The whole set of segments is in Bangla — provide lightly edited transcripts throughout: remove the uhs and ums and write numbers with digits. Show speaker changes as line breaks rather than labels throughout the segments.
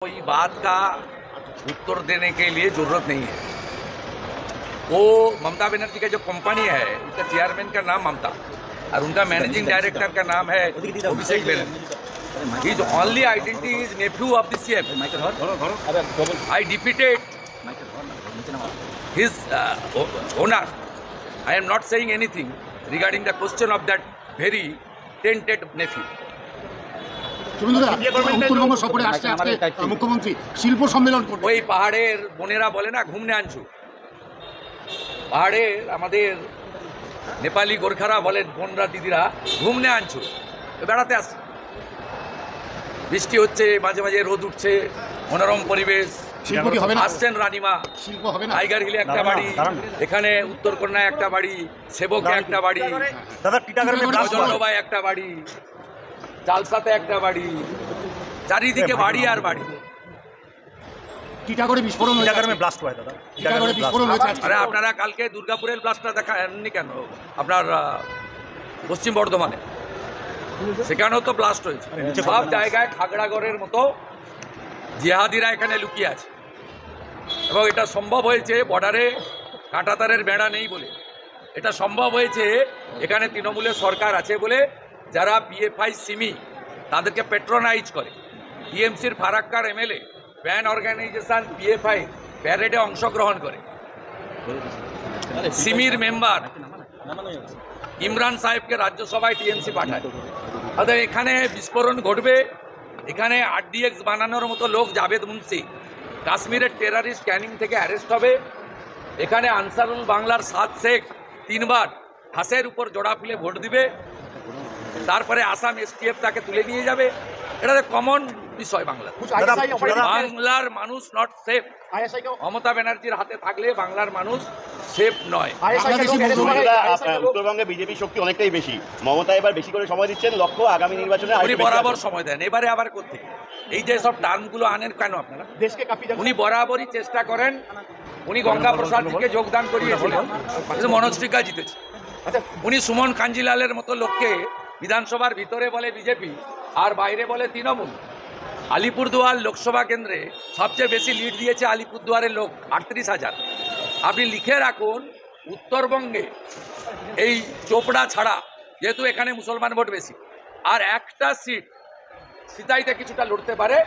कोई बात का उत्तर देने के लिए जरूरत नहीं है। वो ममता बनर्जी का जो कंपनी है उसका चेयरमैन का नाम ममता और उनका मैनेजिंग डायरेक्टर का नाम है Abhishek Banerjee. His only identity is nephew of the CM. I defeated his owner. I am not saying anything regarding the question of that very tainted nephew.
Uttarbanga সফরে আসছে আজকে মুখ্যমন্ত্রী শিল্প সম্মেলন করবে।
ওই পাহাড়ের বোনেরা বলে না ঘুমনে আনছু, পাহাড়ের আমাদের নেপালি গোর্খারা বলেন বোনরা দিদিরা ঘুমনে আনছু, বেড়াতে আসছে। বৃষ্টি হচ্ছে, মাঝে মাঝে রোদ উঠছে, মনোরম পরিবেশ। আসছেন রানীমা, টাইগার হিলে একটা বাড়ি, এখানে উত্তরকন্যায় একটা বাড়ি, সেবকে একটা বাড়ি, অজন্যবায় একটা বাড়ি, চালসাতে একটা বাড়ি, চারিদিকে বাড়ি আর বাড়ি।
টিটাগড়ে বিস্ফোরণ হয়েছে।
আরে আপনারা কালকে দুর্গাপুরের ব্লাস্টটা দেখাননি কেন? আপনার পশ্চিম বর্ধমানে সেখানেও তো ব্লাস্ট হয়েছে। সব জায়গায় খাগড়াগড়ের মতো জিহাদিরা এখানে লুকিয়ে আছে এবং এটা সম্ভব হয়েছে বর্ডারে কাঁটাতারের বেড়া নেই বলে। এটা সম্ভব হয়েছে এখানে তৃণমূলের সরকার আছে বলে, যারা পিএফআই সিমি তাদেরকে পেট্রোনাইজ করে। টিএমসির ফারাক্কার এমএলএ ব্যান অর্গানাইজেশন পিএফআই প্যারেডে অংশগ্রহণ করে। সিমির মেম্বার ইমরান সাহেবকে রাজ্যসভায় টিএমসি পাঠায়। অর্থাৎ এখানে বিস্ফোরণ ঘটবে, এখানে আরডিএক্স বানানোর মতো লোক জাভেদ মুন্সি কাশ্মীরের টেরারিস্ট ক্যানিং থেকে অ্যারেস্ট হবে। এখানে আনসারুল বাংলার 7 শেখ 3 বার হাসের উপর জোড়া ফেলে ভোট দিবে, তারপরে আসাম এসটিএফ তাকে তুলে নিয়ে যাবে। এটা কমন বিষয়। বাংলার মানুষ নট সেফ। মমতা ব্যানার্জির হাতে থাকলে বাংলার মানুষ সেফ নয়।
উত্তরবঙ্গে বিজেপি শক্তি অনেকটাই বেশি, মমতা এবার বেশি করে সময় দিচ্ছেন, লক্ষ্য আগামী নির্বাচনে
উনি বরাবর সময় দেন। এবারে আবার কোথেকে এই যে সব টার্মগুলো আনেন কেন আপনারা? উনি বরাবরই চেষ্টা করেন। উনি গঙ্গা প্রসাদকে যোগদান করিয়েছিলেন, কিন্তু মনোজটিকা জিতেছে। উনি সুমন কাঞ্জিলালের মতো লোককে বিধানসভার ভিতরে বলে বিজেপি আর বাইরে বলে তৃণমূল। আলিপুরদুয়ার লোকসভা কেন্দ্রে সবচেয়ে বেশি লিড দিয়েছে আলিপুরদুয়ারের লোক, 38,000। আপনি লিখে রাখুন, উত্তরবঙ্গে এই চোপড়া ছাড়া, যেহেতু এখানে মুসলমান ভোট বেশি, আর একটা সিট সিতাইতে কিছুটা লড়তে পারে,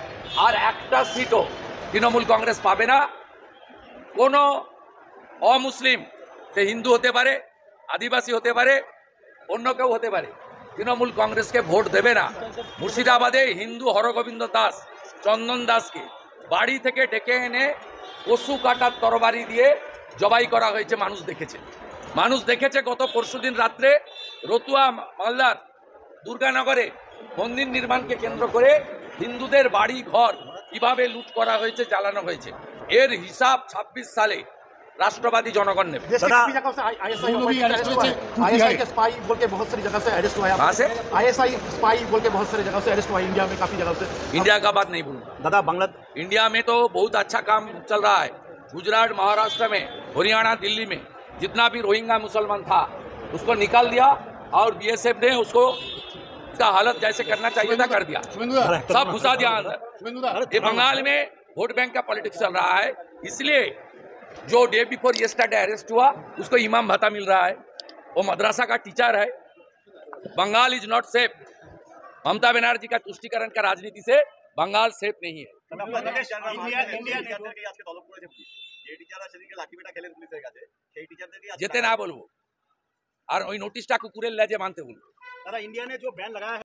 আর একটা সিটও তৃণমূল কংগ্রেস পাবে না। কোনো অমুসলিম, সে হিন্দু হতে পারে, আদিবাসী হতে পারে, অন্য কেউ হতে পারে, তৃণমূল কংগ্রেসকে ভোট দেবে না। মুর্শিদাবাদে হিন্দু হরগোবিন্দ দাস, চন্দন দাসকে বাড়ি থেকে ডেকে এনে পশু কাটার তরবারি দিয়ে জবাই করা হয়েছে। মানুষ দেখেছে গত পরশুদিন রাত্রে রতুয়া মালদার দুর্গানগরে মন্দির নির্মাণকে কেন্দ্র করে হিন্দুদের বাড়ি ঘর কিভাবে লুট করা হয়েছে, জ্বালানো হয়েছে। এর হিসাব 26 সালে राष्ट्रवादी जनगण ने। इंडिया का बात नहीं बोलूँ
दादा। बांग्ला
इंडिया में तो बहुत अच्छा काम चल रहा है। गुजरात, महाराष्ट्र में, हरियाणा, दिल्ली में जितना भी रोहिंग्या मुसलमान था उसको निकाल दिया और बीएसएफ ने उसको उसका हालत जैसे करना चाहिए था कर दिया, सब घुसा दिया अंदर। ये बंगाल में वोट बैंक का पॉलिटिक्स चल रहा है, इसलिए जो डे बिफोर यस्टरडे अरेस्ट हुआ उसको इमाम भत्ता मिल रहा है, वो मद्रासा का टीचर है। Bengal is not safe. Mamata Banerjee का तुष्टिकरण का राजनीति से बंगाल सेफ नहीं है। যেতে না বলবো, আর ওই নোটিশটা কুকুরের লেজে মানতে বলবো।
इंडिया ने जो बैन लगाया है